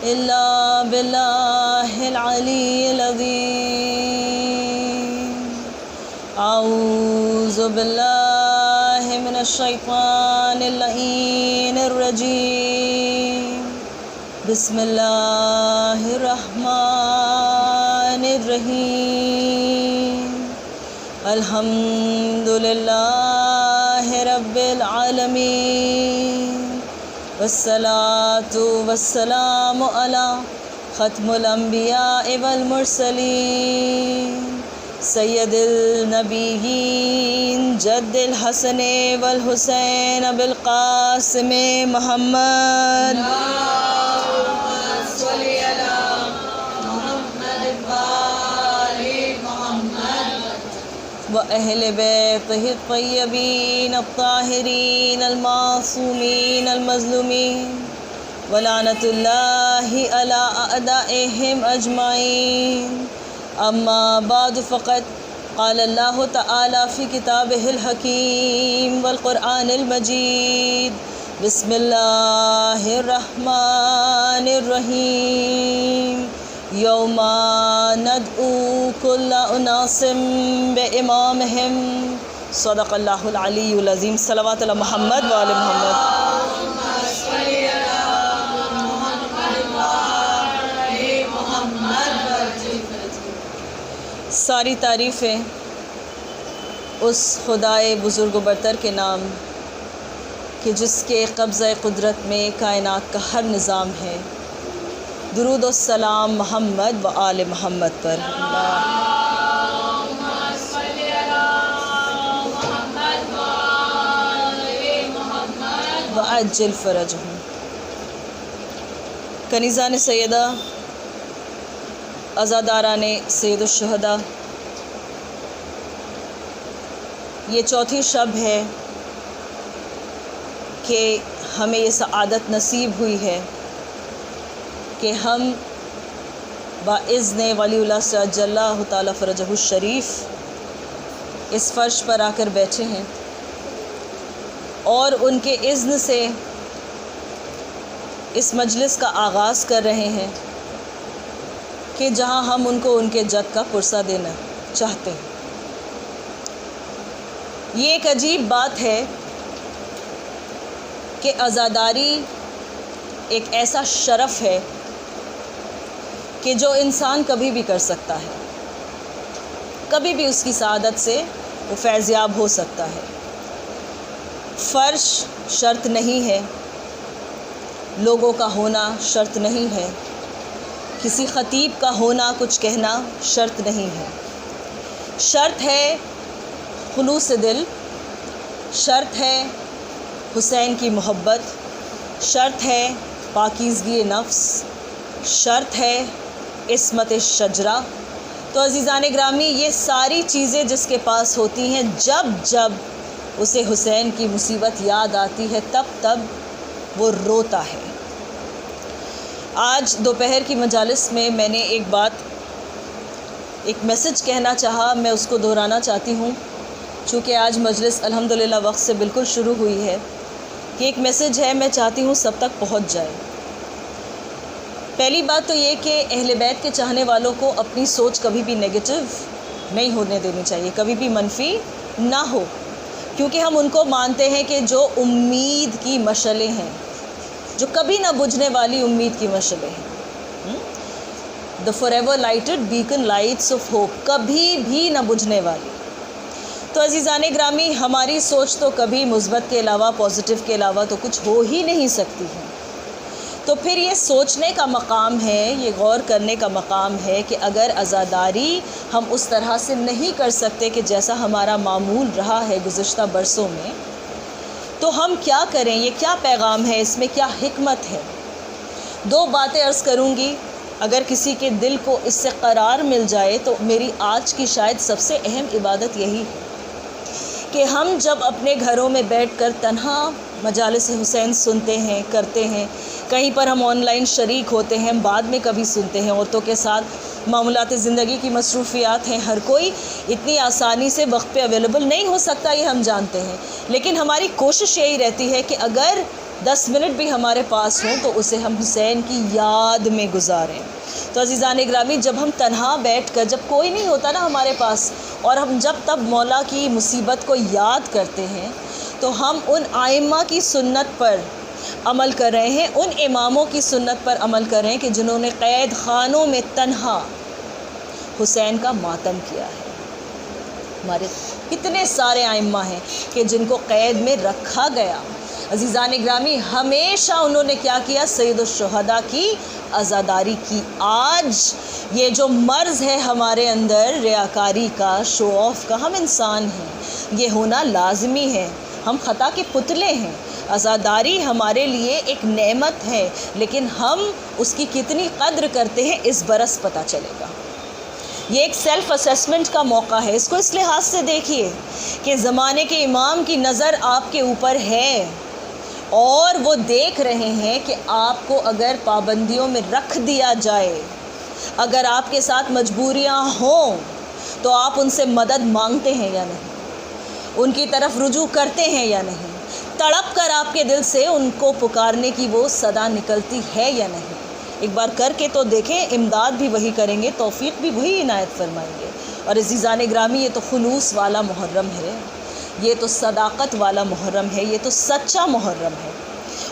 إلا بالله العلي العظيم. أعوذ بالله من الشيطان اللعين الرجيم. بسم الله الرحمن الرحيم. الحمد لله رب العالمين، والصلاة والسلام على ختم الأنبياء والمرسلين، سید النبیین جد الحسن والحسین ابو القاسم محمد. وأهل بيته الطيبين الطاهرين المعصومين المظلومين، ولعنة الله على أعدائهم أجمعين. أما بعد، فقد قال الله تعالى في كتابه الحكيم والقرآن المجيد. بسم الله الرحمن الرحيم. يوم ندعو كل أناس بإمامهم. صدق الله العلي العظيم. صلوات على محمد وآل محمد. ساری تعریفیں اس خدائے بزرگ و برتر کے نام کہ جس کے قبضہ قدرت میں کائنات کا ہر نظام ہے. درود و سلام محمد و آل محمد پر. وعجل فرجہم. کنیزان سیدہ، عزاداران سید الشہداء، یہ چوتھی شب ہے کہ ہمیں یہ سعادت نصیب ہوئی ہے کہ ہم باذن ولی اللہ سعد اللہ تعالیٰ فرجہ الشریف اس فرش پر آ کر بیٹھے ہیں اور ان کے اذن سے اس مجلس کا آغاز کر رہے ہیں کہ جہاں ہم ان کو ان کے جد کا پرسہ دینا چاہتے ہیں. یہ ایک عجیب بات ہے کہ عزاداری ایک ایسا شرف ہے کہ جو انسان کبھی بھی کر سکتا ہے، کبھی بھی اس کی سعادت سے وہ فیضیاب ہو سکتا ہے. فرش شرط نہیں ہے، لوگوں کا ہونا شرط نہیں ہے، کسی خطیب کا ہونا کچھ کہنا شرط نہیں ہے. شرط ہے خلوص دل، شرط ہے حسین کی محبت، شرط ہے پاکیزگی نفس، شرط ہے عصمت شجرہ. تو عزیزان گرامی، یہ ساری چیزیں جس کے پاس ہوتی ہیں، جب جب اسے حسین کی مصیبت یاد آتی ہے تب تب وہ روتا ہے. آج دوپہر کی مجالس میں میں نے ایک میسج کہنا چاہا، میں اس کو دہرانا چاہتی ہوں چونکہ آج مجلس الحمدللہ وقت سے بالکل شروع ہوئی ہے. یہ ایک میسج ہے، میں چاہتی ہوں سب تک پہنچ جائے. پہلی بات تو یہ کہ اہل بیت کے چاہنے والوں کو اپنی سوچ کبھی بھی نیگیٹو نہیں ہونے دینی چاہیے، کبھی بھی منفی نہ ہو، کیونکہ ہم ان کو مانتے ہیں کہ جو امید کی مشعلیں ہیں، جو کبھی نہ بجھنے والی امید کی مشعلیں ہیں. The forever lighted beacon lights of hope، کبھی بھی نہ بجھنے والی. تو عزیزان گرامی، ہماری سوچ تو کبھی مثبت کے علاوہ، پازیٹیو کے علاوہ تو کچھ ہو ہی نہیں سکتی ہے. تو پھر یہ سوچنے کا مقام ہے، یہ غور کرنے کا مقام ہے کہ اگر عزاداری ہم اس طرح سے نہیں کر سکتے کہ جیسا ہمارا معمول رہا ہے گزشتہ برسوں میں، تو ہم کیا کریں؟ یہ کیا پیغام ہے؟ اس میں کیا حکمت ہے؟ 2 باتیں عرض کروں گی. اگر کسی کے دل کو اس سے قرار مل جائے تو میری آج کی شاید سب سے اہم عبادت یہی ہے کہ ہم جب اپنے گھروں میں بیٹھ کر تنہا مجالس حسین سنتے ہیں، کرتے ہیں، کہیں پر ہم آن لائن شریک ہوتے ہیں، بعد میں کبھی سنتے ہیں، عورتوں کے ساتھ معاملات زندگی کی مصروفیات ہیں، ہر کوئی اتنی آسانی سے وقت پہ اویلیبل نہیں ہو سکتا، یہ ہم جانتے ہیں. لیکن ہماری کوشش یہی رہتی ہے کہ اگر 10 منٹ بھی ہمارے پاس ہوں تو اسے ہم حسین کی یاد میں گزاریں۔ تو عزیزان گرامی، جب ہم تنہا بیٹھ کر، جب کوئی نہیں ہوتا نا ہمارے پاس، اور ہم جب تب مولا کی مصیبت کو یاد کرتے ہیں، تو ہم ان ائمہ کی سنت پر عمل کر رہے ہیں، ان اماموں کی سنت پر عمل کر رہے ہیں کہ جنہوں نے قید خانوں میں تنہا حسین کا ماتم کیا ہے۔ ہمارے کتنے سارے ائمہ ہیں کہ جن کو قید میں رکھا گیا۔ عزیزان گرامی، ہمیشہ انہوں نے کیا کیا؟ سید الشہداء کی عزاداری کی۔ آج یہ جو مرض ہے ہمارے اندر ریاکاری کا، شو آف کا، ہم انسان ہیں، یہ ہونا لازمی ہے، ہم خطا کے پتلے ہیں۔ عزاداری ہمارے لیے ایک نعمت ہے، لیکن ہم اس کی کتنی قدر کرتے ہیں اس برس پتہ چلے گا۔ یہ ایک سیلف اسیسمنٹ کا موقع ہے، اس کو اس لحاظ سے دیکھیے کہ زمانے کے امام کی نظر آپ کے اوپر ہے، اور وہ دیکھ رہے ہیں کہ آپ کو اگر پابندیوں میں رکھ دیا جائے، اگر آپ کے ساتھ مجبوریاں ہوں، تو آپ ان سے مدد مانگتے ہیں یا نہیں، ان کی طرف رجوع کرتے ہیں یا نہیں، تڑپ کر آپ کے دل سے ان کو پکارنے کی وہ صدا نکلتی ہے یا نہیں۔ ایک بار کر کے تو دیکھیں، امداد بھی وہی کریں گے، توفیق بھی وہی عنایت فرمائیں گے۔ اور عزیزان گرامی، یہ تو خلوص والا محرم ہے، یہ تو صداقت والا محرم ہے، یہ تو سچا محرم ہے۔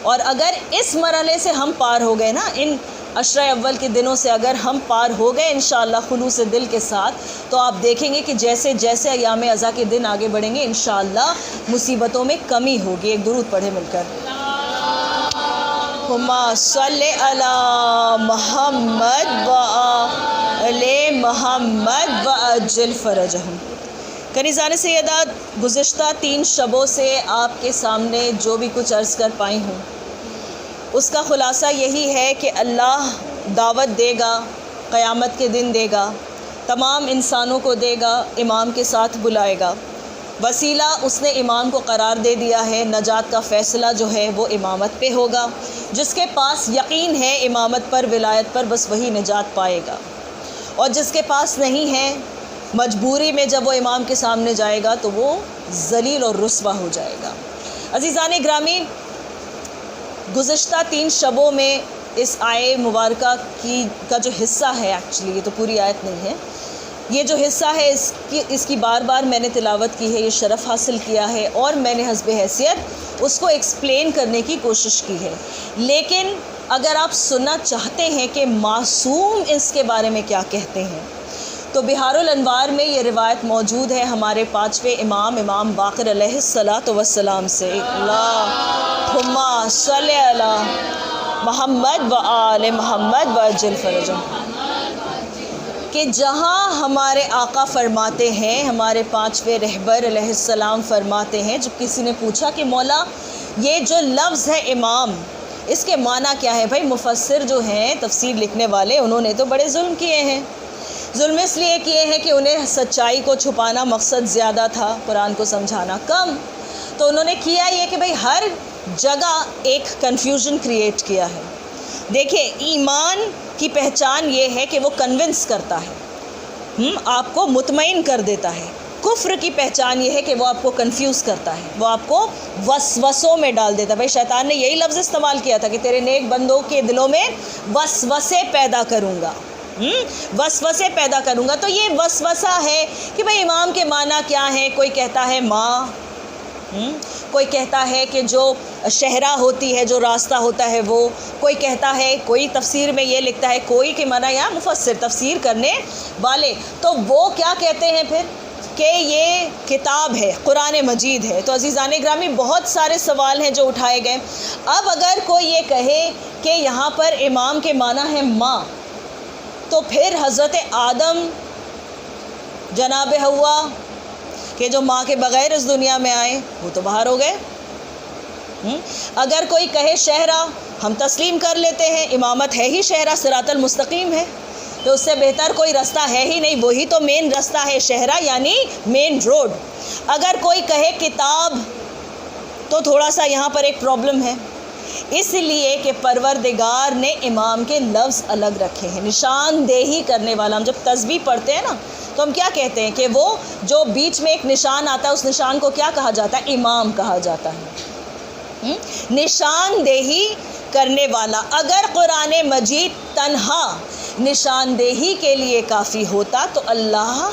اور اگر اس مرحلے سے ہم پار ہو گئے نا، ان عشرہ اول کے دنوں سے اگر ہم پار ہو گئے انشاءاللہ خلوص دل کے ساتھ، تو آپ دیکھیں گے کہ جیسے جیسے ایام عزا کے دن آگے بڑھیں گے انشاءاللہ مصیبتوں میں کمی ہوگی۔ ایک درود پڑھیں مل کر، اللہم صلی علی محمد وآل محمد وعجل فرجہم۔ کنیزان سیدات، گزشتہ 3 شبوں سے آپ کے سامنے جو بھی کچھ عرض کر پائی ہوں، اس کا خلاصہ یہی ہے کہ اللہ دعوت دے گا، قیامت کے دن دے گا، تمام انسانوں کو دے گا، امام کے ساتھ بلائے گا۔ وسیلہ اس نے امام کو قرار دے دیا ہے، نجات کا فیصلہ جو ہے وہ امامت پہ ہوگا۔ جس کے پاس یقین ہے امامت پر، ولایت پر، بس وہی نجات پائے گا، اور جس کے پاس نہیں ہے، مجبوری میں جب وہ امام کے سامنے جائے گا تو وہ ذلیل اور رسوا ہو جائے گا۔ عزیزان گرامی، گزشتہ 3 شبوں میں اس آیے مبارکہ کا جو حصہ ہے، ایکچولی یہ تو پوری آیت نہیں ہے، یہ جو حصہ ہے اس کی بار بار میں نے تلاوت کی ہے، یہ شرف حاصل کیا ہے، اور میں نے حسب حیثیت اس کو ایکسپلین کرنے کی کوشش کی ہے۔ لیکن اگر آپ سننا چاہتے ہیں کہ معصوم اس کے بارے میں کیا کہتے ہیں، تو بہار الانوار میں یہ روایت موجود ہے ہمارے 5ویں امام باقر علیہ السلام سے، اللہم صلی علی محمد وآل محمد وعجل فرجہم، کہ جہاں ہمارے آقا فرماتے ہیں، ہمارے 5ویں رہبر علیہ السلام فرماتے ہیں، جب کسی نے پوچھا کہ مولا یہ جو لفظ ہے امام، اس کے معنی کیا ہے؟ بھائی مفسر جو ہیں، تفسیر لکھنے والے، انہوں نے تو بڑے ظلم کیے ہیں۔ ظلم اس لیے کیے ہیں کہ انہیں سچائی کو چھپانا مقصد زیادہ تھا، قرآن کو سمجھانا کم، تو انہوں نے کیا یہ کہ بھائی ہر جگہ ایک کنفیوژن کریٹ کیا ہے۔ دیکھیں، ایمان کی پہچان یہ ہے کہ وہ کنونس کرتا ہے، آپ کو مطمئن کر دیتا ہے۔ کفر کی پہچان یہ ہے کہ وہ آپ کو کنفیوز کرتا ہے، وہ آپ کو وسوسوں میں ڈال دیتا ہے۔ بھائی شیطان نے یہی لفظ استعمال کیا تھا کہ تیرے نیک بندوں کے دلوں میں وسوسے پیدا کروں گا، وسوسے پیدا کروں گا۔ تو یہ وسوسہ ہے کہ بھائی امام کے معنی کیا ہے؟ کوئی کہتا ہے ماں، کوئی کہتا ہے کہ جو شہرہ ہوتی ہے، جو راستہ ہوتا ہے وہ، کوئی کہتا ہے، کوئی تفسیر میں یہ لکھتا ہے، کوئی کے معنی یا مفسر تفسیر کرنے والے، تو وہ کیا کہتے ہیں پھر کہ یہ کتاب ہے، قرآن مجید ہے۔ تو عزیزان گرامی، بہت سارے سوال ہیں جو اٹھائے گئے۔ اب اگر کوئی یہ کہے کہ یہاں پر امام کے معنی ہے ماں، تو پھر حضرت آدم، جناب حوا کہ جو ماں کے بغیر اس دنیا میں آئے، وہ تو باہر ہو گئے۔ اگر کوئی کہے شہرہ، ہم تسلیم کر لیتے ہیں، امامت ہے ہی شہرہ، صراط المستقیم ہے، تو اس سے بہتر کوئی رستہ ہے ہی نہیں، وہی تو مین رستہ ہے، شہرہ یعنی مین روڈ۔ اگر کوئی کہے کتاب، تو تھوڑا سا یہاں پر ایک پرابلم ہے، اس لیے کہ پروردگار نے امام کے لفظ الگ رکھے ہیں، نشاندہی کرنے والا۔ ہم جب تسبیح پڑھتے ہیں نا، تو ہم کیا کہتے ہیں کہ وہ جو بیچ میں ایک نشان آتا ہے، اس نشان کو کیا کہا جاتا ہے؟ امام کہا جاتا ہے۔ نشاندہی کرنے والا. اگر قرآن مجید تنہا نشاندہی کے لیے کافی ہوتا تو اللہ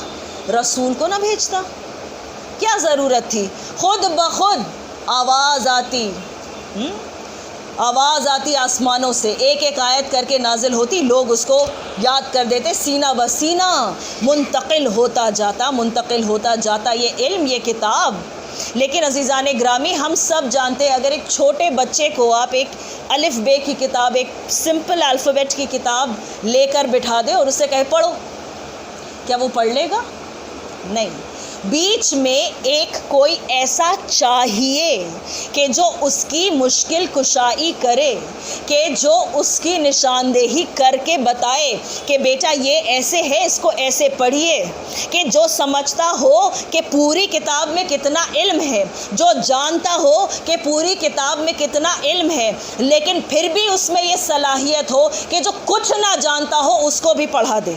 رسول کو نہ بھیجتا. کیا ضرورت تھی؟ خود بخود آواز آتی آسمانوں سے، ایک ایک آیت کر کے نازل ہوتی، لوگ اس کو یاد کر دیتے، سینہ بسینہ منتقل ہوتا جاتا یہ علم، یہ کتاب. لیکن عزیزان گرامی، ہم سب جانتے ہیں اگر ایک چھوٹے بچے کو آپ ایک الف بے کی کتاب، ایک سمپل الفابیٹ کی کتاب لے کر بٹھا دیں اور اسے کہے پڑھو، کیا وہ پڑھ لے گا؟ نہیں. بیچ میں ایک کوئی ایسا چاہیے کہ جو اس کی مشکل کشائی کرے، کہ جو اس کی نشاندہی کر کے بتائے کہ بیٹا یہ ایسے ہے، اس کو ایسے پڑھیے. کہ جو سمجھتا ہو کہ پوری کتاب میں کتنا علم ہے، جو جانتا ہو کہ پوری کتاب میں کتنا علم ہے، لیکن پھر بھی اس میں یہ صلاحیت ہو کہ جو کچھ نہ جانتا ہو اس کو بھی پڑھا دے.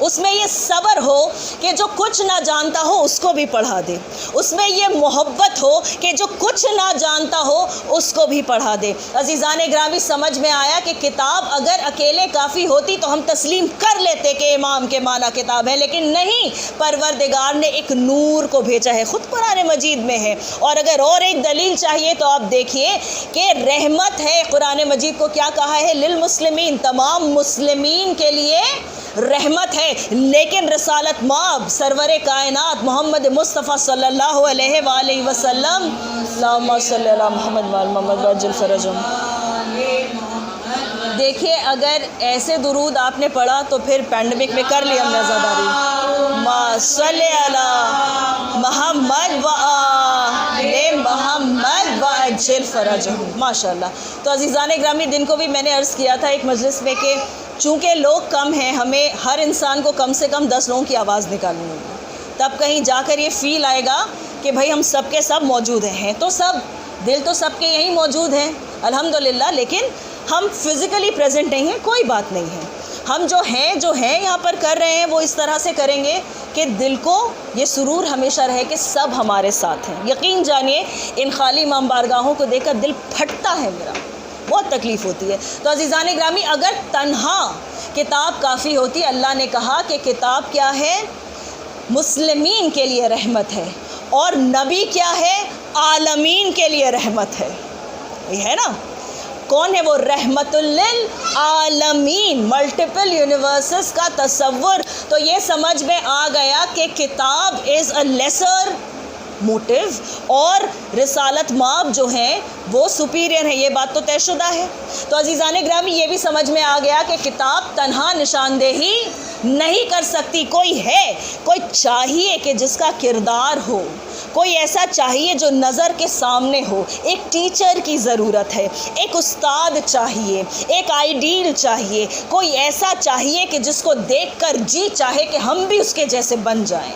اس میں یہ صبر ہو کہ جو کچھ نہ جانتا ہو اس کو بھی پڑھا دے. اس میں یہ محبت ہو کہ جو کچھ نہ جانتا ہو اس کو بھی پڑھا دے. عزیزان گرامی، سمجھ میں آیا کہ کتاب اگر اکیلے کافی ہوتی تو ہم تسلیم کر لیتے کہ امام کے معنی کتاب ہے، لیکن نہیں، پروردگار نے ایک نور کو بھیجا ہے، خود قرآن مجید میں ہے. اور اگر اور ایک دلیل چاہیے تو آپ دیکھیے کہ رحمت ہے. قرآن مجید کو کیا کہا ہے؟ للمسلمین، تمام مسلمین کے لیے رحمت ہے. لیکن رسالت مآب سرور کائنات محمد مصطفیٰ صلی اللہ علیہ وآلہ وسلم، اللہم صلی علی محمد وآل محمد وعجل فرجہم. دیکھیے اگر ایسے درود آپ نے پڑھا تو پھر پینڈمک میں کر لی ہم نے عزاداری، ما صلی علی محمد وآل محمد وعجل فرجہم. ماشاءاللہ. تو عزیزان گرامی، دن کو بھی میں نے عرض کیا تھا ایک مجلس میں کہ چونکہ لوگ کم ہیں، ہمیں ہر انسان کو کم سے کم 10 لوگوں کی آواز نکالنی ہوگی، تب کہیں جا کر یہ فیل آئے گا کہ بھائی ہم سب کے سب موجود ہیں. تو سب دل تو سب کے یہیں موجود ہیں الحمدللہ، لیکن ہم فزیکلی پریزنٹ نہیں ہیں، کوئی بات نہیں ہے. ہم جو ہیں یہاں پر کر رہے ہیں وہ اس طرح سے کریں گے کہ دل کو یہ سرور ہمیشہ رہے کہ سب ہمارے ساتھ ہیں. یقین جانیے ان خالی امام بارگاہوں کو دیکھ کر دل پھٹتا ہے میرا، بہت تکلیف ہوتی ہے. تو عزیزان گرامی، اگر تنہا کتاب کافی ہوتی، اللہ نے کہا کہ کتاب کیا ہے؟ مسلمین کے لیے رحمت ہے، اور نبی کیا ہے؟ عالمین کے لیے رحمت ہے. یہ ہے نا، کون ہے وہ؟ رحمت للعالمین، ملٹیپل یونیورسز کا تصور. تو یہ سمجھ میں آ گیا کہ کتاب از اے لیسر موٹیو اور رسالت مآب جو ہیں وہ سپیریئر ہیں. یہ بات تو طے شدہ ہے. تو عزیزان گرامی، یہ بھی سمجھ میں آ گیا کہ کتاب تنہا نشاندہی نہیں کر سکتی. کوئی ہے، کوئی چاہیے کہ جس کا کردار ہو، کوئی ایسا چاہیے جو نظر کے سامنے ہو. ایک ٹیچر کی ضرورت ہے، ایک استاد چاہیے، ایک آئیڈیل چاہیے، کوئی ایسا چاہیے کہ جس کو دیکھ کر جی چاہے کہ ہم بھی اس کے جیسے بن جائیں.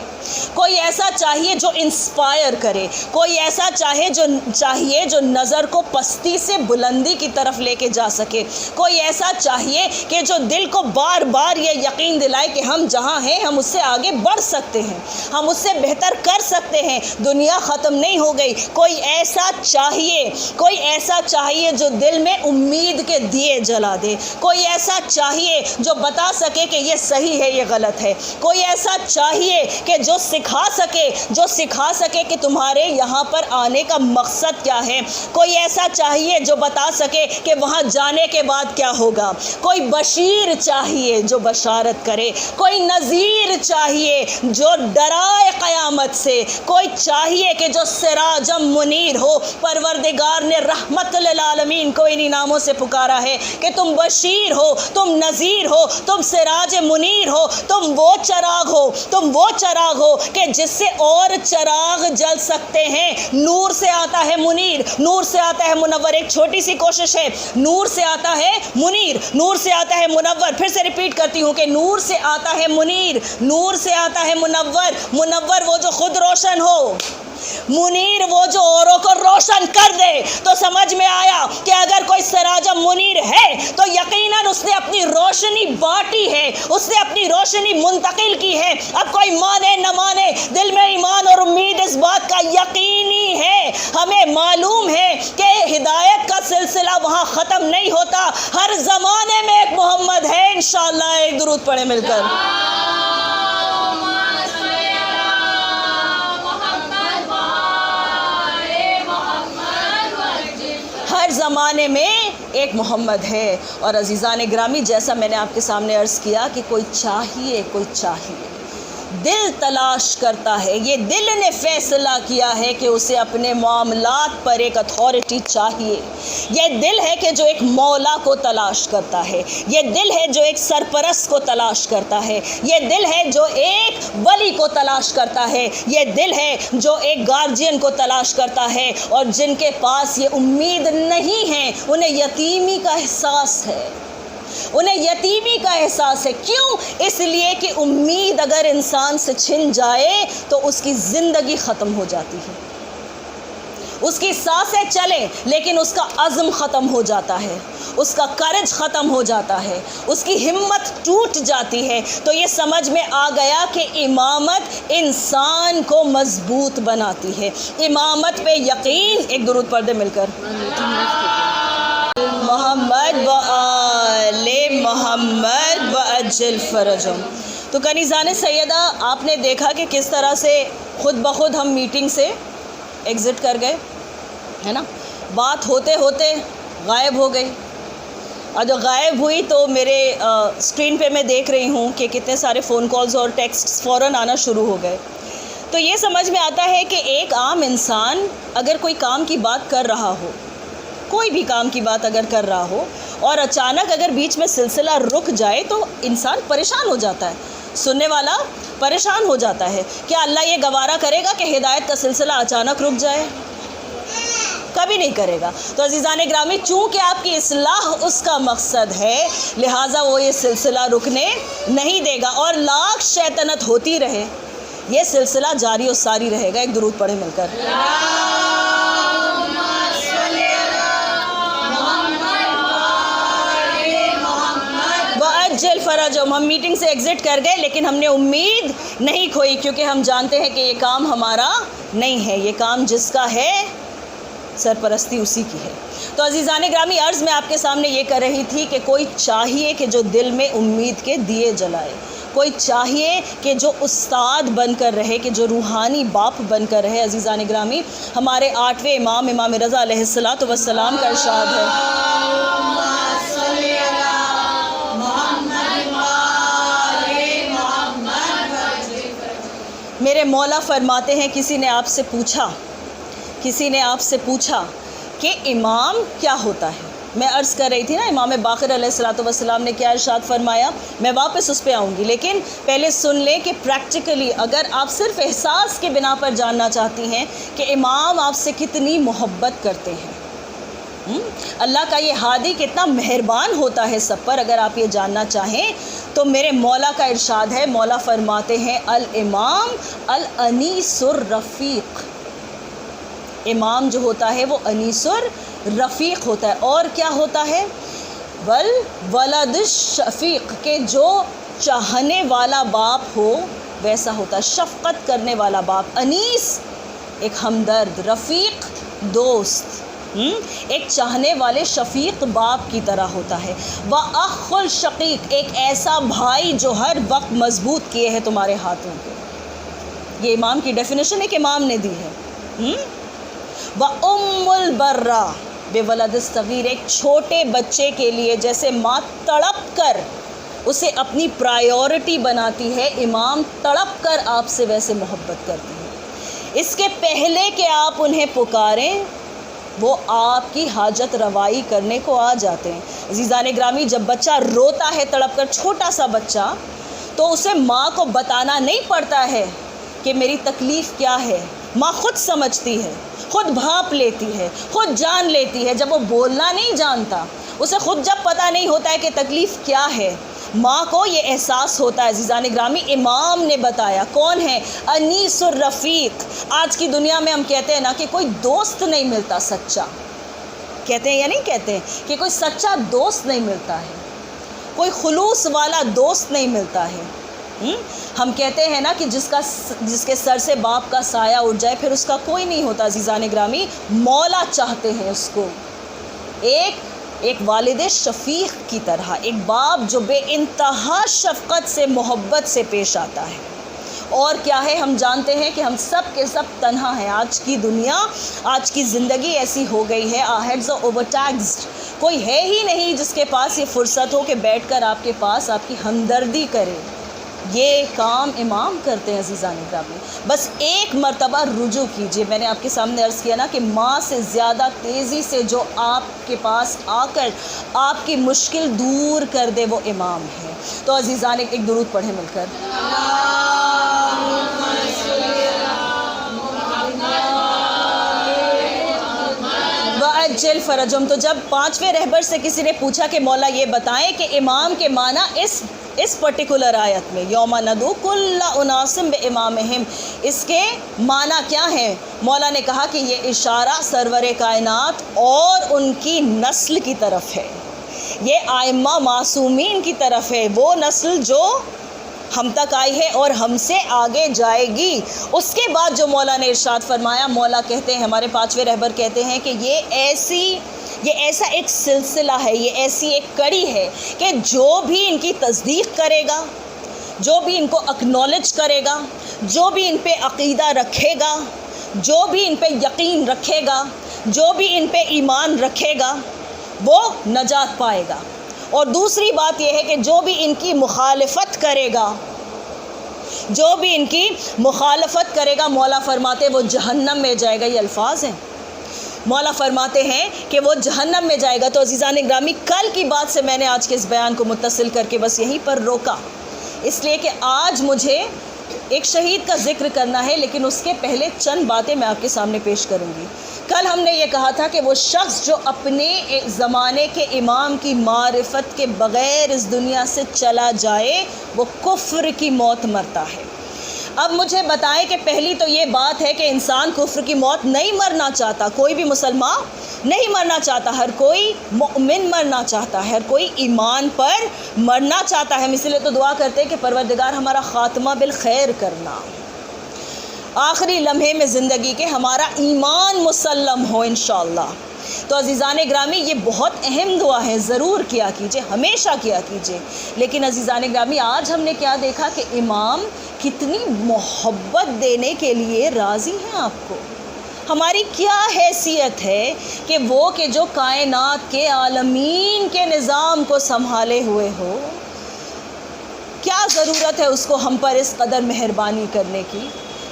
کوئی ایسا چاہیے جو انسپائر کرے، کوئی ایسا چاہیے جو نظر کو پستی سے بلندی کی طرف لے کے جا سکے. کوئی ایسا چاہیے کہ جو دل کو بار بار یہ یقین دلائے کہ ہم جہاں ہیں ہم اس سے آگے بڑھ سکتے ہیں، ہم اس سے بہتر کر سکتے ہیں، دنیا ختم نہیں ہو گئی. کوئی ایسا چاہیے جو دل میں امید کے دیے جلا دے. کوئی ایسا چاہیے جو بتا سکے کہ یہ صحیح ہے، یہ غلط ہے. کوئی ایسا چاہیے کہ جو سکھا سکے کہ تمہارے یہاں پر آنے کا مقصد کیا ہے. کوئی ایسا چاہیے جو بتا سکے کہ وہاں جانے کے بعد کیا ہوگا. کوئی بشیر چاہیے جو بشارت کرے. کوئی نذیر چاہیے جو ڈرائے قیامت سے. کوئی چاہیے کہ جو سراجم منیر ہو. پروردگار نے رحمت للعالمین کو انہی ناموں سے پکارا ہے کہ تم بشیر ہو، تم نذیر ہو، تم سراج منیر ہو، تم وہ چراغ ہو کہ جس سے اور چراغ جل سکتے ہیں. نور سے آتا ہے منیر، نور سے آتا ہے منور. ایک چھوٹی سی کوشش ہے، نور سے آتا ہے منیر، نور سے آتا ہے منور. پھر سے ریپیٹ کرتی ہوں کہ نور سے آتا ہے منیر، نور سے آتا ہے منور. منور وہ جو خود روشن ہو، منیر وہ جو اوروں کو روشن کر دے. تو سمجھ میں آیا کہ اگر کوئی سراج منیر ہے تو یقیناً اس نے اپنی روشنی بانٹی ہے، اس نے اپنی روشنی منتقل کی ہے. اب کوئی مانے نہ مانے، دل میں ایمان اور امید اس بات کا یقینی ہے ہمیں معلوم ہے کہ ہدایت کا سلسلہ وہاں ختم نہیں ہوتا، ہر زمانے میں ایک محمد ہے انشاءاللہ۔ ایک درود پڑھیں مل کر۔ ہر زمانے میں ایک محمد ہے۔ اور عزیزان گرامی، جیسا میں نے آپ کے سامنے عرض کیا کہ کوئی چاہیے دل تلاش کرتا ہے، یہ دل نے فیصلہ کیا ہے کہ اسے اپنے معاملات پر ایک اتھارٹی چاہیے۔ یہ دل ہے کہ جو ایک مولا کو تلاش کرتا ہے، یہ دل ہے جو ایک سرپرست کو تلاش کرتا ہے، یہ دل ہے جو ایک ولی کو تلاش کرتا ہے، یہ دل ہے جو ایک گارجین کو تلاش کرتا ہے، اور جن کے پاس یہ امید نہیں ہے انہیں یتیمی کا احساس ہے، انہیں یتیمی کا احساس ہے۔ کیوں؟ اس لیے کہ امید اگر انسان سے چھن جائے تو اس کی زندگی ختم ہو جاتی ہے، اس کی سانسیں چلیں لیکن اس کا عزم ختم ہو جاتا ہے، اس کا کرج ختم ہو جاتا ہے، اس کی ہمت ٹوٹ جاتی ہے۔ تو یہ سمجھ میں آ گیا کہ امامت انسان کو مضبوط بناتی ہے، امامت پہ یقین۔ ایک درود پڑھ دے مل کر۔ محمد و آل محمد و اجل فرجم۔ تو کنیزان سیدہ، آپ نے دیکھا کہ کس طرح سے خود بخود ہم میٹنگ سے ایگزٹ کر گئے، ہے نا؟ بات ہوتے ہوتے غائب ہو گئی، اور جو غائب ہوئی تو میرے اسکرین پہ میں دیکھ رہی ہوں کہ کتنے سارے فون کالز اور ٹیکسٹ فوراً آنا شروع ہو گئے۔ تو یہ سمجھ میں آتا ہے کہ ایک عام انسان اگر کوئی کام کی بات کر رہا ہو، کوئی بھی کام کی بات اگر کر رہا ہو، اور اچانک اگر بیچ میں سلسلہ رک جائے تو انسان پریشان ہو جاتا ہے، سننے والا پریشان ہو جاتا ہے۔ کیا اللہ یہ گوارا کرے گا کہ ہدایت کا سلسلہ اچانک رک جائے؟ کبھی نہیں کرے گا۔ تو عزیزان گرامی، چونکہ آپ کی اصلاح اس کا مقصد ہے، لہٰذا وہ یہ سلسلہ رکنے نہیں دے گا، اور لاکھ شیطنت ہوتی رہے یہ سلسلہ جاری و ساری رہے گا۔ ایک درود پڑھیں مل کر۔ وَأَجِّلْ فَرَجَهُمْ۔ ہم میٹنگ سے ایگزٹ کر گئے لیکن ہم نے امید نہیں کھوئی، کیونکہ ہم جانتے ہیں کہ یہ کام ہمارا نہیں ہے، یہ کام جس کا ہے سرپرستی اسی کی ہے۔ تو عزیزان گرامی، عرض میں آپ کے سامنے یہ کر رہی تھی کہ کوئی چاہیے کہ جو دل میں امید کے دیے جلائے، کوئی چاہیے کہ جو استاد بن کر رہے، کہ جو روحانی باپ بن کر رہے۔ عزیزان گرامی، ہمارے 8ویں امام رضا علیہ السلام کا ارشاد ہے، میرے مولا فرماتے ہیں، کسی نے آپ سے پوچھا کہ امام کیا ہوتا ہے؟ میں عرض کر رہی تھی نا، امام باقر علیہ السلام نے کیا ارشاد فرمایا، میں واپس اس پہ آؤں گی، لیکن پہلے سن لیں کہ پریکٹیکلی اگر آپ صرف احساس کے بنا پر جاننا چاہتی ہیں کہ امام آپ سے کتنی محبت کرتے ہیں، اللہ کا یہ ہادی کتنا مہربان ہوتا ہے سب پر، اگر آپ یہ جاننا چاہیں تو میرے مولا کا ارشاد ہے، مولا فرماتے ہیں، الامام الانیس الرفیق، امام جو ہوتا ہے وہ انیس الرفیق ہوتا ہے، اور کیا ہوتا ہے، والولد الشفیق، کہ جو چاہنے والا باپ ہو ویسا ہوتا ہے، شفقت کرنے والا باپ، انیس ایک ہمدرد، رفیق دوست، ایک چاہنے والے شفیق باپ کی طرح ہوتا ہے، وَأَخُ الشقیق، ایک ایسا بھائی جو ہر وقت مضبوط کیے ہیں تمہارے ہاتھوں کو۔ یہ امام کی ڈیفینیشن ایک امام نے دی ہے۔ وَأُمُّ الْبَرَّ بِوَلَدِ الصَّغِيرِ، ایک چھوٹے بچے کے لیے جیسے ماں تڑپ کر اسے اپنی پرائیورٹی بناتی ہے، امام تڑپ کر آپ سے ویسے محبت کرتی ہے۔ اس کے پہلے کہ آپ انہیں پکاریں وہ آپ کی حاجت روائی کرنے کو آ جاتے ہیں۔ عزیزان گرامی، جب بچہ روتا ہے تڑپ کر، چھوٹا سا بچہ، تو اسے ماں کو بتانا نہیں پڑتا ہے کہ میری تکلیف کیا ہے، ماں خود سمجھتی ہے، خود بھانپ لیتی ہے، خود جان لیتی ہے۔ جب وہ بولنا نہیں جانتا، اسے خود جب پتہ نہیں ہوتا ہے کہ تکلیف کیا ہے، ماں کو یہ احساس ہوتا ہے۔ عزیزان گرامی، امام نے بتایا کون ہے، انیس الرفیق۔ آج کی دنیا میں ہم کہتے ہیں نا کہ کوئی دوست نہیں ملتا سچا، کہتے ہیں یا نہیں کہتے ہیں کہ کوئی سچا دوست نہیں ملتا ہے، کوئی خلوص والا دوست نہیں ملتا ہے۔ ہم کہتے ہیں نا کہ جس کے سر سے باپ کا سایہ اٹھ جائے پھر اس کا کوئی نہیں ہوتا عزیزان گرامی. مولا چاہتے ہیں اس کو ایک والد شفیق کی طرح، ایک باپ جو بے انتہا شفقت سے محبت سے پیش آتا ہے. اور کیا ہے، ہم جانتے ہیں کہ ہم سب کے سب تنہا ہیں. آج کی دنیا، آج کی زندگی ایسی ہو گئی ہے، our heads are overtaxed. کوئی ہے ہی نہیں جس کے پاس یہ فرصت ہو کہ بیٹھ کر آپ کے پاس آپ کی ہمدردی کرے. یہ کام امام کرتے ہیں عزیزان گرامی. بس ایک مرتبہ رجوع کیجئے. میں نے آپ کے سامنے عرض کیا نا کہ ماں سے زیادہ تیزی سے جو آپ کے پاس آ کر آپ کی مشکل دور کر دے وہ امام ہے. تو عزیزان ایک درود پڑھیں مل کر. وَأَجِّلْ فَرَجَهُمْ. تو جب پانچویں رہبر سے کسی نے پوچھا کہ مولا یہ بتائیں کہ امام کے معنی اس پرٹیکولر آیت میں یوم ندعو کل اناس بامامہم، اس کے معنی کیا ہیں؟ مولا نے کہا کہ یہ اشارہ سرور کائنات اور ان کی نسل کی طرف ہے، یہ ائمہ معصومین کی طرف ہے، وہ نسل جو ہم تک آئی ہے اور ہم سے آگے جائے گی. اس کے بعد جو مولا نے ارشاد فرمایا، مولا کہتے ہیں، ہمارے پانچویں رہبر کہتے ہیں کہ یہ ایسا ایک سلسلہ ہے، یہ ایسی ایک کڑی ہے کہ جو بھی ان کی تصدیق کرے گا، جو بھی ان کو اکنالج کرے گا، جو بھی ان پہ عقیدہ رکھے گا، جو بھی ان پہ یقین رکھے گا، جو بھی ان پہ ایمان رکھے گا وہ نجات پائے گا. اور دوسری بات یہ ہے کہ جو بھی ان کی مخالفت کرے گا، جو بھی ان کی مخالفت کرے گا، مولا فرماتے وہ جہنم میں جائے گا. یہ الفاظ ہیں، مولا فرماتے ہیں کہ وہ جہنم میں جائے گا. تو عزیزان گرامی، کل کی بات سے میں نے آج کے اس بیان کو متصل کر کے بس یہیں پر روکا، اس لیے کہ آج مجھے ایک شہید کا ذکر کرنا ہے، لیکن اس کے پہلے چند باتیں میں آپ کے سامنے پیش کروں گی. کل ہم نے یہ کہا تھا کہ وہ شخص جو اپنے زمانے کے امام کی معرفت کے بغیر اس دنیا سے چلا جائے وہ کفر کی موت مرتا ہے. اب مجھے بتائیں کہ پہلی تو یہ بات ہے کہ انسان کفر کی موت نہیں مرنا چاہتا، کوئی بھی مسلمان نہیں مرنا چاہتا، ہر کوئی مؤمن مرنا چاہتا ہے، ہر کوئی ایمان پر مرنا چاہتا ہے. ہم اس لیے تو دعا کرتے ہیں کہ پروردگار ہمارا خاتمہ بالخیر کرنا، آخری لمحے میں زندگی کے ہمارا ایمان مسلم ہو انشاءاللہ. تو عزیزان گرامی، یہ بہت اہم دعا ہے، ضرور کیا کیجئے، ہمیشہ کیا کیجئے. لیکن عزیزان گرامی، آج ہم نے کیا دیکھا کہ امام کتنی محبت دینے کے لیے راضی ہیں آپ کو. ہماری کیا حیثیت ہے کہ وہ کہ جو کائنات کے عالمین کے نظام کو سنبھالے ہوئے ہو، کیا ضرورت ہے اس کو ہم پر اس قدر مہربانی کرنے کی،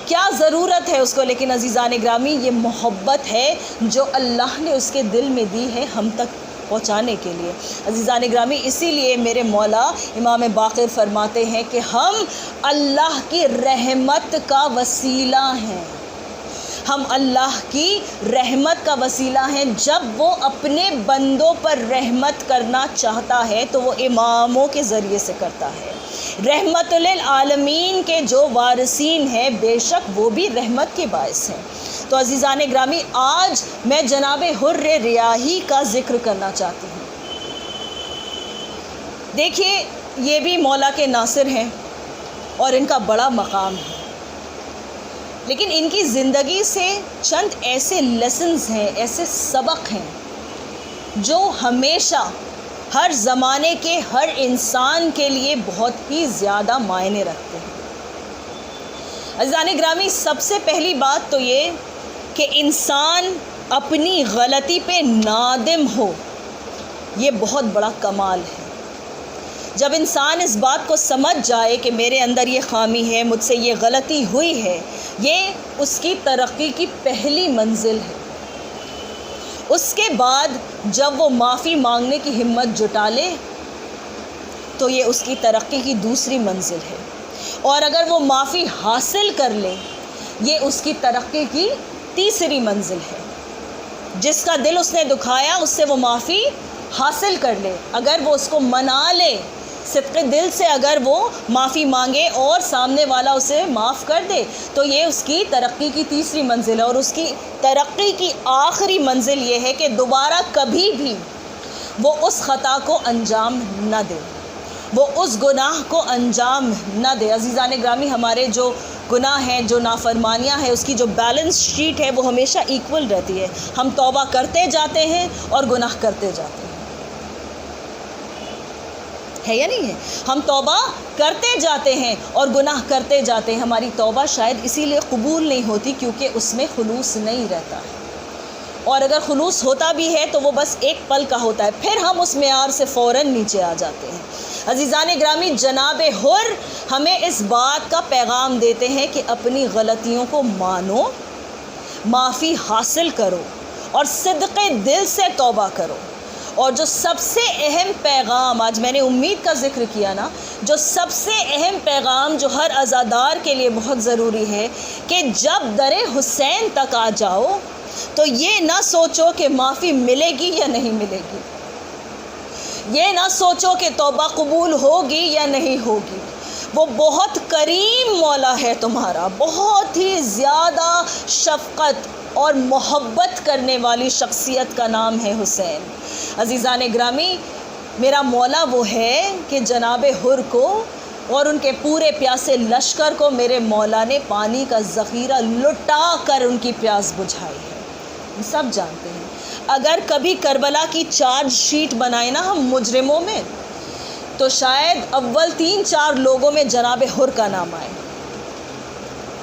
کیا ضرورت ہے اس کو. لیکن عزیزان گرامی، یہ محبت ہے جو اللہ نے اس کے دل میں دی ہے ہم تک پہنچانے کے لیے. عزیزان گرامی، اسی لیے میرے مولا امام باقر فرماتے ہیں کہ ہم اللہ کی رحمت کا وسیلہ ہیں، ہم اللہ کی رحمت کا وسیلہ ہیں. جب وہ اپنے بندوں پر رحمت کرنا چاہتا ہے تو وہ اماموں کے ذریعے سے کرتا ہے. رحمت للعالمین کے جو وارثین ہیں بے شک وہ بھی رحمت کے باعث ہیں. تو عزیزان گرامی، آج میں جناب حر ریاحی کا ذکر کرنا چاہتی ہوں. دیکھیے، یہ بھی مولا کے ناصر ہیں اور ان کا بڑا مقام ہے، لیکن ان کی زندگی سے چند ایسے لیسنز ہیں، ایسے سبق ہیں جو ہمیشہ ہر زمانے کے ہر انسان کے لیے بہت ہی زیادہ معنی رکھتے ہیں. عزیزان گرامی، سب سے پہلی بات تو یہ کہ انسان اپنی غلطی پہ نادم ہو، یہ بہت بڑا کمال ہے. جب انسان اس بات کو سمجھ جائے کہ میرے اندر یہ خامی ہے، مجھ سے یہ غلطی ہوئی ہے، یہ اس کی ترقی کی پہلی منزل ہے. اس کے بعد جب وہ معافی مانگنے کی ہمت جٹا لے تو یہ اس کی ترقی کی دوسری منزل ہے. اور اگر وہ معافی حاصل کر لے، یہ اس کی ترقی کی تیسری منزل ہے. جس کا دل اس نے دکھایا اس سے وہ معافی حاصل کر لے، اگر وہ اس کو منا لے، صدق دل سے اگر وہ معافی مانگے اور سامنے والا اسے معاف کر دے تو یہ اس کی ترقی کی تیسری منزل ہے. اور اس کی ترقی کی آخری منزل یہ ہے کہ دوبارہ کبھی بھی وہ اس خطا کو انجام نہ دے. وہ اس گناہ کو انجام نہ دے۔ عزیزان گرامی، ہمارے جو گناہ ہیں، جو نافرمانیاں ہیں، اس کی جو بیلنس شیٹ ہے وہ ہمیشہ ایکول رہتی ہے۔ ہم توبہ کرتے جاتے ہیں اور گناہ کرتے جاتے ہیں، ہے یا نہیں ہے؟ ہم توبہ کرتے جاتے ہیں اور گناہ کرتے جاتے ہیں۔ ہماری توبہ شاید اسی لیے قبول نہیں ہوتی کیونکہ اس میں خلوص نہیں رہتا ہے، اور اگر خلوص ہوتا بھی ہے تو وہ بس ایک پل کا ہوتا ہے، پھر ہم اس معیار سے فوراً نیچے آ جاتے ہیں۔ عزیزان گرامی، جناب حر ہمیں اس بات کا پیغام دیتے ہیں کہ اپنی غلطیوں کو مانو، معافی حاصل کرو اور صدق دل سے توبہ کرو۔ اور جو سب سے اہم پیغام، آج میں نے امید کا ذکر کیا نا، جو سب سے اہم پیغام جو ہر عزادار کے لیے بہت ضروری ہے کہ جب در حسین تک آ جاؤ تو یہ نہ سوچو کہ معافی ملے گی یا نہیں ملے گی، یہ نہ سوچو کہ توبہ قبول ہوگی یا نہیں ہوگی۔ وہ بہت کریم مولا ہے تمہارا، بہت ہی زیادہ شفقت اور محبت کرنے والی شخصیت کا نام ہے حسین۔ عزیزان گرامی، میرا مولا وہ ہے کہ جناب حر کو اور ان کے پورے پیاسے لشکر کو میرے مولا نے پانی کا ذخیرہ لٹا کر ان کی پیاس بجھائی ہے۔ ہم سب جانتے ہیں، اگر کبھی کربلا کی چارج شیٹ بنائے نا ہم مجرموں میں، تو شاید اول 3-4 لوگوں میں جناب حر کا نام آئے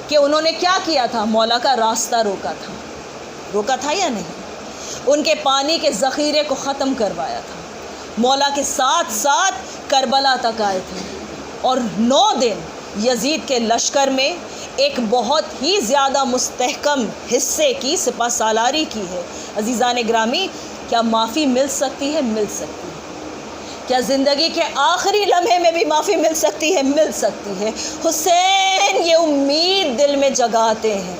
کہ انہوں نے کیا کیا تھا، مولا کا راستہ روکا تھا یا نہیں، ان کے پانی کے ذخیرے کو ختم کروایا تھا، مولا کے ساتھ ساتھ کربلا تک آئے تھے، اور 9 دن یزید کے لشکر میں ایک بہت ہی زیادہ مستحکم حصے کی سپہ سالاری کی ہے۔ عزیزان گرامی، کیا معافی مل سکتی ہے؟ مل سکتی ہے۔ کیا زندگی کے آخری لمحے میں بھی معافی مل سکتی ہے؟ مل سکتی ہے۔ حسین یہ امید دل میں جگاتے ہیں،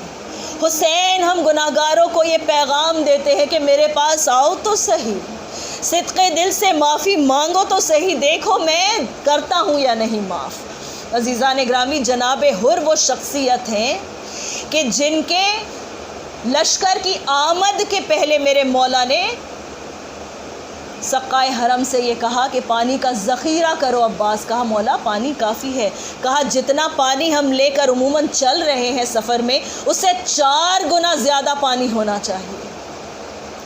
حسین ہم گناہگاروں کو یہ پیغام دیتے ہیں کہ میرے پاس آؤ تو صحیح، صدق دل سے معافی مانگو تو صحیح، دیکھو میں کرتا ہوں یا نہیں معاف۔ عزیزان گرامی، جناب حر وہ شخصیت ہیں کہ جن کے لشکر کی آمد کے پہلے میرے مولا نے سقائے حرم سے یہ کہا کہ پانی کا ذخیرہ کرو عباس۔ کہا مولا پانی کافی ہے، کہا جتنا پانی ہم لے کر عموماً چل رہے ہیں سفر میں، اس سے 4 گنا زیادہ پانی ہونا چاہیے،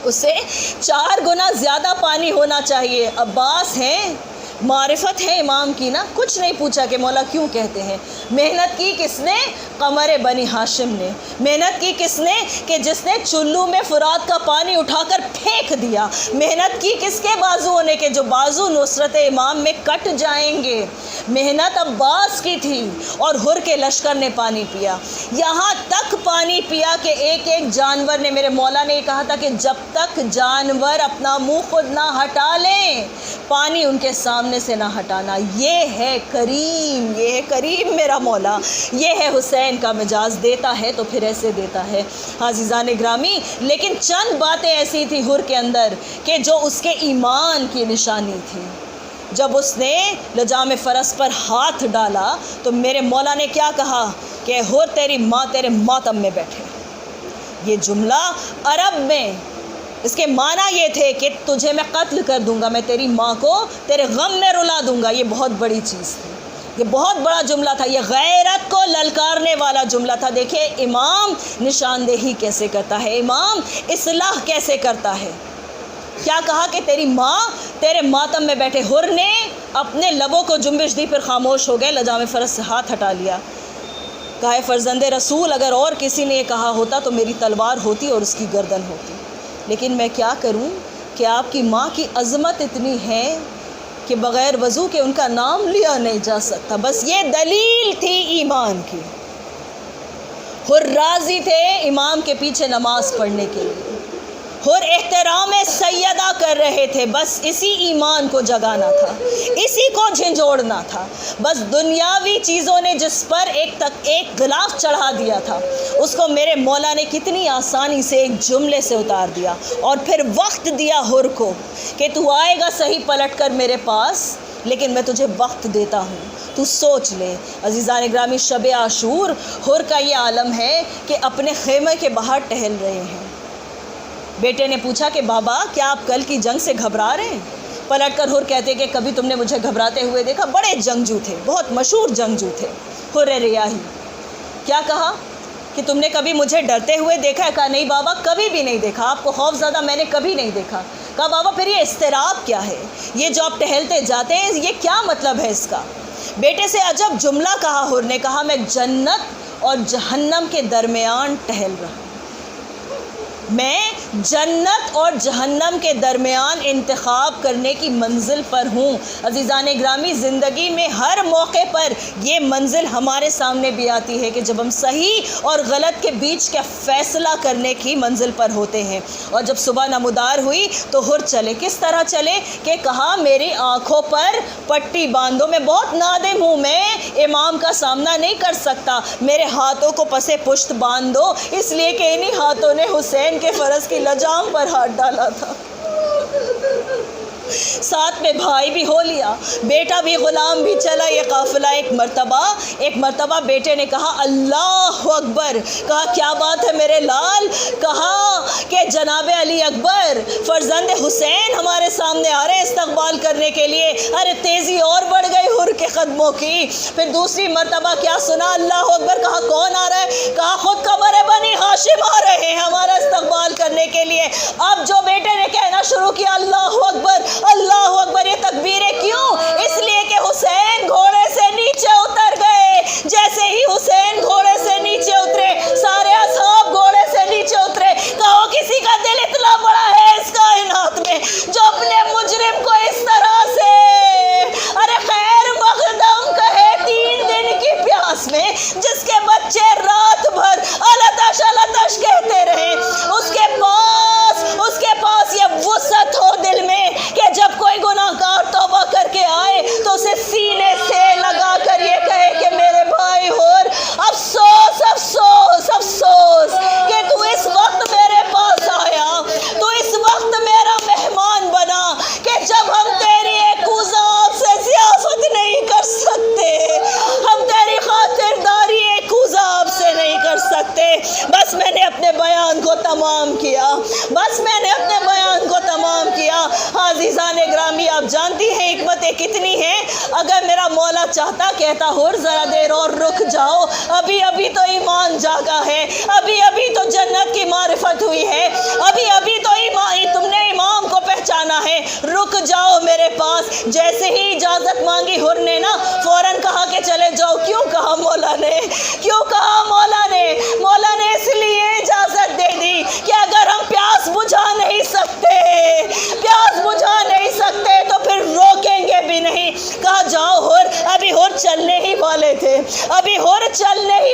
اس سے 4 گنا زیادہ پانی ہونا چاہیے۔ عباس ہیں، معرفت ہے امام کی نا، کچھ نہیں پوچھا کہ مولا کیوں کہتے ہیں۔ محنت کی کس نے؟ قمر بنی ہاشم نے۔ محنت کی کس نے؟ کہ جس نے چلو میں فرات کا پانی اٹھا کر پھینک دیا۔ محنت کی کس کے بازوؤں نے کہ جو بازو نصرت امام میں کٹ جائیں گے۔ محنت عباس کی تھی اور حر کے لشکر نے پانی پیا، یہاں تک پانی پیا کہ ایک ایک جانور نے، میرے مولا نے یہ کہا تھا کہ جب تک جانور اپنا منہ خود نہ ہٹا لیں پانی ان کے سامنے سے نہ ہٹانا۔ یہ ہے کریم، یہ ہے کریم میرا مولا، یہ ہے حسین کا مجاز، دیتا ہے تو پھر ایسے دیتا ہے۔ عزیزان گرامی، لیکن چند باتیں ایسی تھی حر کے اندر کہ جو اس کے ایمان کی نشانی تھی۔ جب اس نے لجام فرس پر ہاتھ ڈالا تو میرے مولا نے کیا کہا کہ حر تیری ماں تیرے ماتم میں بیٹھے۔ یہ جملہ عرب میں اس کے معنی یہ تھے کہ تجھے میں قتل کر دوں گا، میں تیری ماں کو تیرے غم میں رلا دوں گا۔ یہ بہت بڑی چیز تھی، یہ بہت بڑا جملہ تھا، یہ غیرت کو للکارنے والا جملہ تھا۔ دیکھیں امام نشاندہی کیسے کرتا ہے، امام اصلاح کیسے کرتا ہے۔ کیا کہا کہ تیری ماں تیرے ماتم میں بیٹھے۔ حر نے اپنے لبوں کو جنبش دی، پھر خاموش ہو گئے، لجام فرس سے ہاتھ ہٹا لیا۔ کہا ہے فرزند رسول، اگر اور کسی نے یہ کہا ہوتا تو میری تلوار ہوتی اور اس کی گردن ہوتی، لیکن میں کیا کروں کہ آپ کی ماں کی عظمت اتنی ہے کہ بغیر وضو کے ان کا نام لیا نہیں جا سکتا۔ بس یہ دلیل تھی ایمان کی۔ حر راضی تھے امام کے پیچھے نماز پڑھنے کے لیے، حر احترام سیدہ کر رہے تھے، بس اسی ایمان کو جگانا تھا، اسی کو جھنجھوڑنا تھا۔ بس دنیاوی چیزوں نے جس پر ایک غلاف چڑھا دیا تھا، اس کو میرے مولا نے کتنی آسانی سے ایک جملے سے اتار دیا، اور پھر وقت دیا حر کو کہ تو آئے گا صحیح پلٹ کر میرے پاس، لیکن میں تجھے وقت دیتا ہوں، تو سوچ لے۔ عزیزان گرامی، شب عاشور حر کا یہ عالم ہے کہ اپنے خیمے کے باہر ٹہل رہے ہیں۔ بیٹے نے پوچھا کہ بابا کیا آپ کل کی جنگ سے گھبرا رہے ہیں؟ پلٹ کر حر کہتے کہ کبھی تم نے مجھے گھبراتے ہوئے دیکھا؟ بڑے جنگجو تھے، بہت مشہور جنگجو تھے حر ریاحی۔ کیا کہا کہ تم نے کبھی مجھے ڈرتے ہوئے دیکھا ہے؟ کہا نہیں بابا کبھی بھی نہیں دیکھا، آپ کو خوف زدہ میں نے کبھی نہیں دیکھا۔ کہا بابا پھر یہ اضطراب کیا ہے؟ یہ جو آپ ٹہلتے جاتے ہیں یہ کیا مطلب ہے اس کا؟ بیٹے سے عجب جملہ کہا حر نے، کہا میں جنت اور جہنم کے درمیان ٹہل رہا ہوں، میں جنت اور جہنم کے درمیان انتخاب کرنے کی منزل پر ہوں۔ عزیزان گرامی، زندگی میں ہر موقع پر یہ منزل ہمارے سامنے بھی آتی ہے کہ جب ہم صحیح اور غلط کے بیچ کا فیصلہ کرنے کی منزل پر ہوتے ہیں۔ اور جب صبح نمودار ہوئی تو حر چلے، کس طرح چلے کہ کہا میری آنکھوں پر پٹی باندھو، میں بہت نادم ہوں، میں امام کا سامنا نہیں کر سکتا، میرے ہاتھوں کو پسے پشت باندھ دو، اس لیے کہ انہی ہاتھوں نے حسین کے فرض کی لجام پر ہاتھ ڈالا تھا۔ ساتھ میں بھائی بھی ہو لیا، بیٹا بھی، غلام بھی، چلا یہ قافلہ۔ ایک مرتبہ بیٹے نے کہا اللہ اکبر، کہا کیا بات ہے میرے لال؟ کہا کہ جناب علی اکبر فرزند حسین ہمارے سامنے آ رہے ہیں استقبال کرنے کے لیے۔ ارے تیزی اور بڑھ گئی حر کے قدموں کی۔ پھر دوسری مرتبہ کیا سنا؟ اللہ اکبر، کہا کون آ رہا ہے؟ کہا خود قمر بنی ہاشم آ رہے ہیں ہمارا استقبال کرنے کے لیے۔ اب جو بیٹے نے کہنا شروع کیا اللہ اکبر اللہ اکبر، یہ تکبیریں کیوں؟ اس لیے کہ حسین گھوڑے سے نیچے اتر گئے۔ جیسے ہی حسین گھوڑے سے نیچے اترے، سارے اصحاب گھوڑے سے نیچے اترے۔ کہو کسی کا دل اتنا بڑا ہے اس کائنات میں جو اپنے مجرم کو اس طرح سے ارے خیر مقدم کہے 3 دن کی پیاس میں، جس کے بچے رات بھر التش کہتے رہے، اس کے پاس یہ وسعت ہو دل میں کہ جب کوئی گناہ گار توبہ کر کے آئے تو اسے سینے سے لگا کر یہ کہے کہ میرے بھائی حر افسوس افسوس افسوس کہ تو اس وقت میرے پاس آیا، تو اس وقت میرا مہمان بنا کہ جب ہم تیری ایک کوزاب سے ضیافت نہیں کر سکتے، ہم تیری خاطرداری ایک کوزاب سے نہیں کر سکتے۔ بس میں نے اپنے بیان کو تمام کیا، عزیزان گرامی، آپ جانتی ہیں حکمتیں کتنی ہیں۔ اگر میرا مولا چاہتا کہتا حر ذرا دیر اور رک جاؤ، ابھی تو ایمان جاگا ہے، ابھی تو جنت کی معرفت ہوئی ہے، ابھی تو تم نے امام کو پہچانا ہے، رک جاؤ میرے پاس۔ جیسے ہی اجازت مانگی حر نے نا فوراً کہا کہ چلے جاؤ۔ کیوں کہا مولا نے؟ مولا نے اس لیے اجازت دے دی کہ اگر ہم پیاس بجھا نہیں سکتے تو پھر روکیں گے بھی نہیں۔ کہا جاؤ حر، ابھی حر چلنے ہی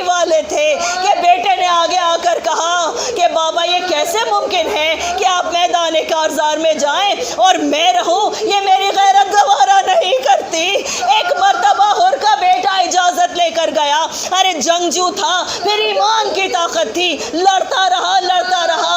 والے تھے کہ بیٹے نے آگے آ کر کہا کہ بابا یہ کیسے ممکن ہے کہ آپ میدان کارزار میں جائیں اور میں رہوں؟ یہ میری غیرت گوارا نہیں کرتی۔ ایک مرتبہ حر کا بیٹا اجازت لے کر گیا، ارے جنگجو تھا، پھر ایمان کی طاقت تھی، لڑتا رہا